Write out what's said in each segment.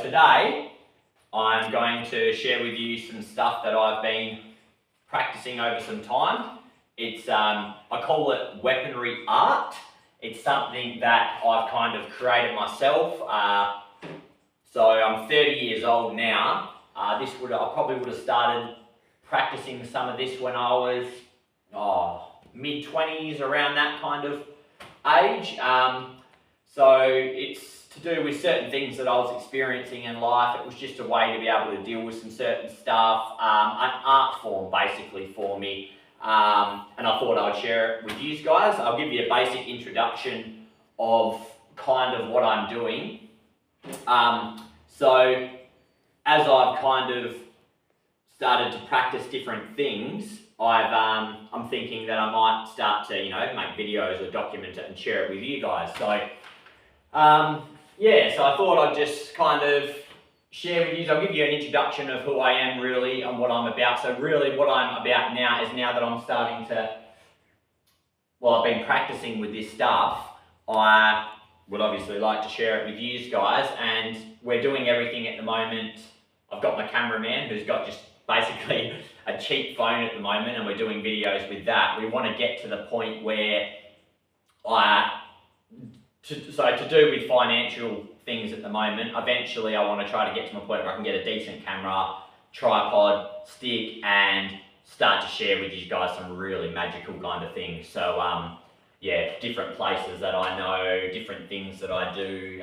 today I'm going to share with you some stuff that I've been practicing over some time. It's, I call it weaponry art. It's something that I've kind of created myself. So I'm 30 years old now. I probably would have started practicing some of this when I was mid-20s, around that kind of age. So it's to do with certain things that I was experiencing in life. It was just a way to be able to deal with some certain stuff, an art form basically for me. And I thought I'd share it with you guys. I'll give you a basic introduction of kind of what I'm doing. So as I've kind of started to practice different things, I'm thinking that I might start to, make videos or document it and share it with you guys. So, so I thought I'd just kind of share with you. I'll give you an introduction of who I am really and what I'm about. So really what I'm about now is, now that I'm starting to, I've been practicing with this stuff, I would obviously like to share it with you guys, and we're doing everything at the moment. I've got my cameraman who's got just basically a cheap phone at the moment, and we're doing videos with that. We want to get to the point where to do with financial things at the moment, eventually I want to try to get to a point where I can get a decent camera, tripod, stick, and start to share with you guys some really magical kind of things. So different places that I know, different things that I do,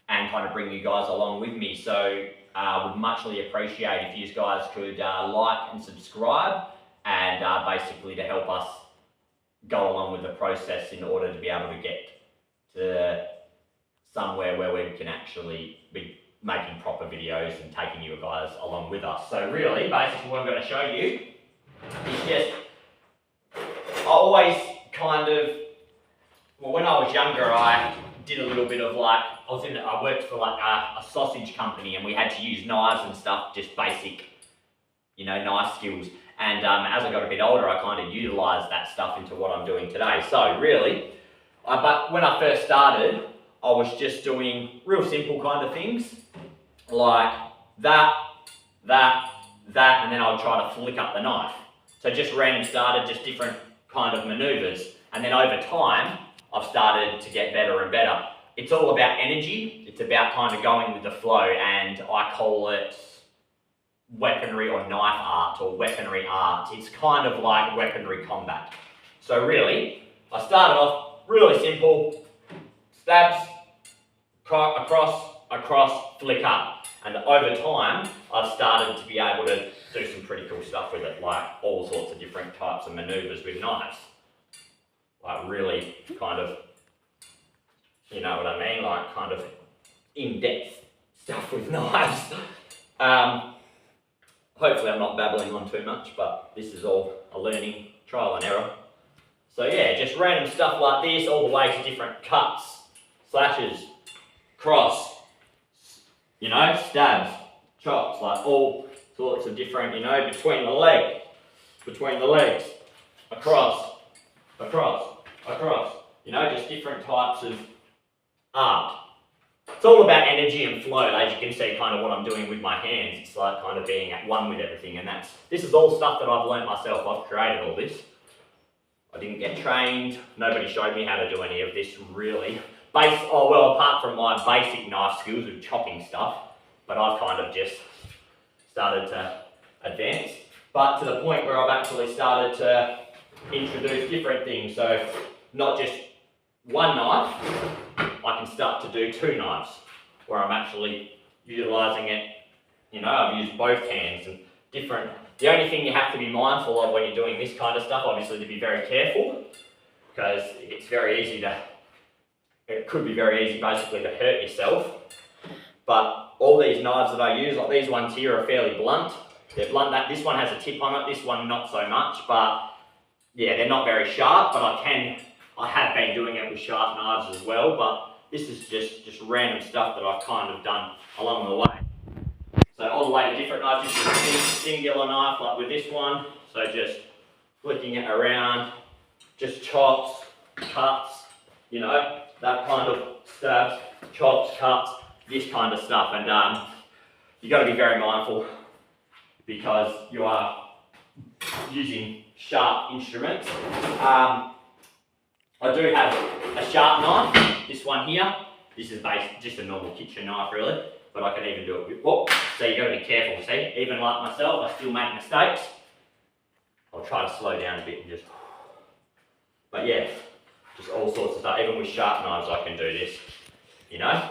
and kind of bring you guys along with me. So would muchly appreciate if you guys could like and subscribe, and basically to help us go along with the process in order to be able to get to somewhere where we can actually be making proper videos and taking you guys along with us. So really, basically what I'm going to show you is just, I always kind of, when I was younger, I did a little bit of I worked for a sausage company, and we had to use knives and stuff, just basic, knife skills. And as I got a bit older, I kind of utilised that stuff into what I'm doing today. So really, but when I first started, I was just doing real simple kind of things, like that, and then I'll try to flick up the knife. So just random started, just different kind of manoeuvres. And then over time, I've started to get better and better. It's all about energy. It's about kind of going with the flow, and I call it weaponry or knife art or weaponry art. It's kind of like weaponry combat. So really, I started off really simple, stabs, across, flick up. And over time, I've started to be able to do some pretty cool stuff with it, like all sorts of different types of maneuvers with knives. Like really kind of, you know what I mean? Like kind of in-depth stuff with knives. Hopefully I'm not babbling on too much, but this is all a learning, trial and error. So yeah, just random stuff like this, all the way to different cuts, slashes, cross, stabs, chops, like all sorts of different, between the legs, across, just different types of art. It's all about energy and flow. As you can see, kind of what I'm doing with my hands. It's like kind of being at one with everything, and this is all stuff that I've learnt myself. I've created all this. I didn't get trained. Nobody showed me how to do any of this really. Apart from my basic knife skills of chopping stuff, but I've kind of just started to advance. But to the point where I've actually started to introduce different things. So not just one knife, I can start to do two knives, where I'm actually utilising it. I've used both hands and different. The only thing you have to be mindful of when you're doing this kind of stuff, obviously, to be very careful, because it could be very easy basically to hurt yourself. But all these knives that I use, like these ones here, are fairly blunt. They're blunt. This one has a tip on it, this one not so much, but yeah, they're not very sharp, but I have been doing it with sharp knives as well, but this is just random stuff that I've kind of done along the way. So all the way to different knives, just a singular knife like with this one, so just flicking it around, just chops, cuts, that kind of stabs, chops, cuts, this kind of stuff. And you got to be very mindful because you are using sharp instruments. I do have a sharp knife, this one here. This is just a normal kitchen knife really, but I can even do it with, whoop. So you got to be careful, see? Even like myself, I still make mistakes. I'll try to slow down a bit and just, but yeah, just all sorts of stuff. Even with sharp knives I can do this, you know?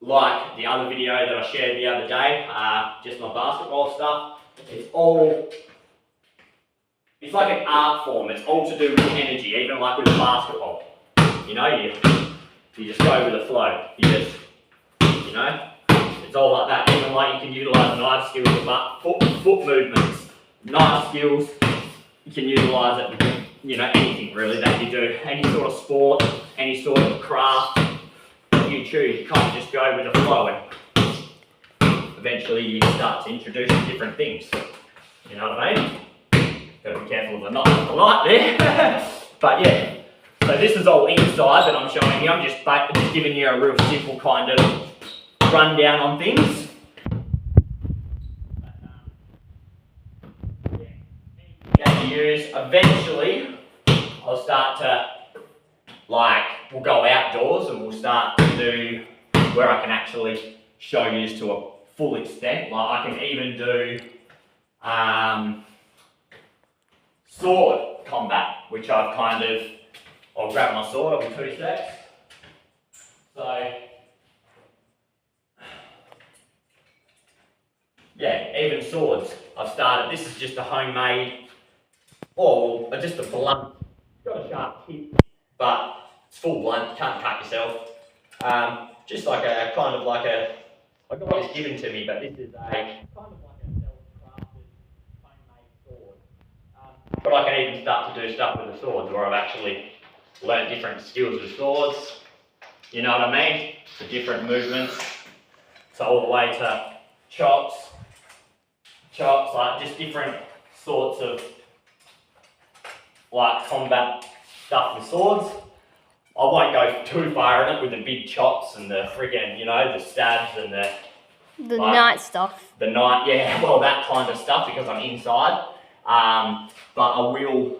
Like the other video that I shared the other day, just my basketball stuff, it's like an art form. It's all to do with energy, even like with basketball. You know, you just go with the flow. You know, it's all like that. Even like you can utilise knife skills with foot movements, knife skills. You can utilise it with, you know, anything really that you do, any sort of sport, any sort of craft that you choose. You can't just go with the flow, and eventually you start to introduce different things. You know what I mean? Gotta be careful of the knot of the light there. But yeah, so this is all inside that I'm showing you. I'm just giving you a real simple kind of rundown on things. To use, eventually I'll start to, like, we'll go outdoors and we'll start to do where I can actually show you to a full extent. Like I can even do sword combat, which I've kind of, I'll grab my sword, I'll be 2 secs. So, yeah, even swords, I've started, this is just a homemade, or just a blunt, it's got a sharp tip, but it's full blunt, you can't cut yourself. Just like a, kind of like a, I got this given to me, but this is a, kind of like a self-crafted homemade sword. But I can even start to do stuff with the swords, where I've actually learnt different skills with swords, you know what I mean? The different movements, so all the way to chops, like just different sorts of like combat stuff with swords. I won't go too far in it with the big chops and the friggin', you know, the stabs and the like, night stuff. The night, yeah, well that kind of stuff because I'm inside. But I will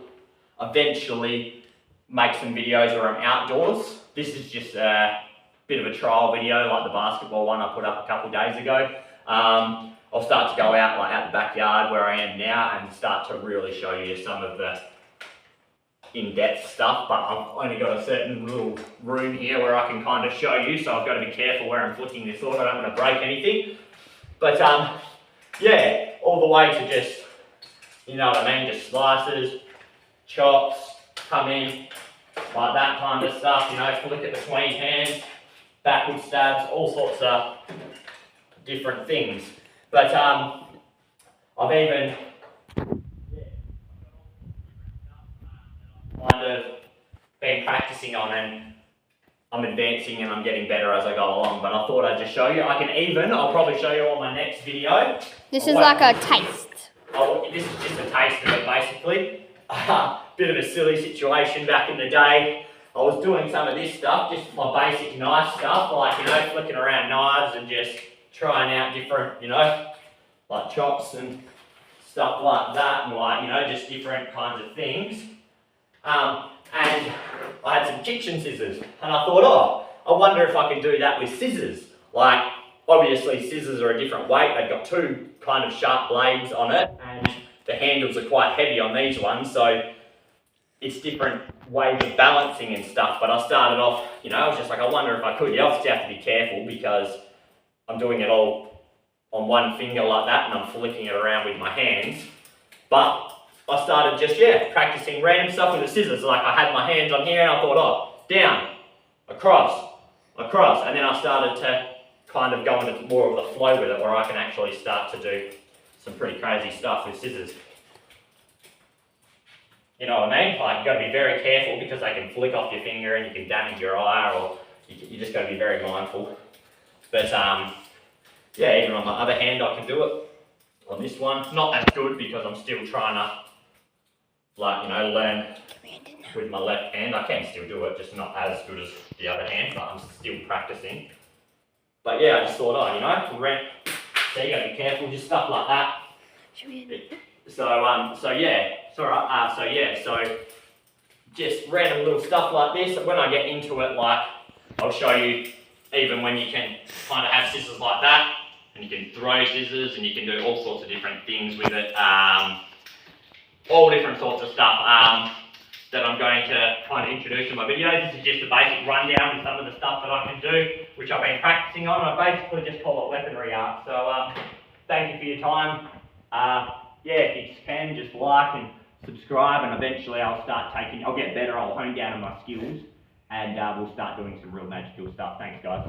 eventually make some videos where I'm outdoors. This is just a bit of a trial video like the basketball one I put up a couple of days ago. I'll start to go out like out the backyard where I am now and start to really show you some of the in-depth stuff, but I've only got a certain little room here where I can kind of show you, so I've got to be careful where I'm flicking this sword. I don't want to break anything. But yeah, all the way to just, you know what I mean, just slices, chops, come in, like that kind of stuff, you know, flick it between hands, backward stabs, all sorts of different things. But I've even kind of been practicing on, and I'm advancing and I'm getting better as I go along, but I thought I'd just show you. I'll probably show you on my next video. This is like a taste. This is just a taste of it basically. Bit of a silly situation back in the day. I was doing some of this stuff, just my basic knife stuff, like, you know, flicking around knives and just trying out different, you know, like chops and stuff like that, and like, you know, just different kinds of things. And I had some kitchen scissors, and I thought, oh, I wonder if I can do that with scissors. Like, obviously scissors are a different weight, they've got two kind of sharp blades on it, and the handles are quite heavy on these ones, so it's different ways of balancing and stuff. But I started off, you know, I was just like, I wonder if I could. You obviously have to be careful because I'm doing it all on one finger like that, and I'm flicking it around with my hands. But I started just, yeah, practicing random stuff with the scissors. Like I had my hands on here and I thought, oh, down, across, and then I started to kind of go into more of the flow with it, where I can actually start to do some pretty crazy stuff with scissors. You know what I mean? Like, you've got to be very careful because they can flick off your finger and you can damage your eye, or you just got to be very mindful. But yeah, even on my other hand I can do it. On this one, not as good because I'm still trying to, like, you know, learn with my left hand. I can still do it, just not as good as the other hand, but I'm still practicing. But yeah, I just thought, oh, you know, so you gotta be careful, just stuff like that. So yeah, it's alright. So just random little stuff like this. When I get into it, like, I'll show you even when you can kind of have scissors like that, and you can throw scissors, and you can do all sorts of different things with it. All different sorts of stuff that I'm going to kind of introduce in my videos. This is just a basic rundown of some of the stuff that I can do, which I've been practicing on. I basically just call it weaponry art. So thank you for your time. Yeah, if you can, just like and subscribe, and eventually I'll get better, I'll hone down on my skills, and we'll start doing some real magical stuff. Thanks, guys.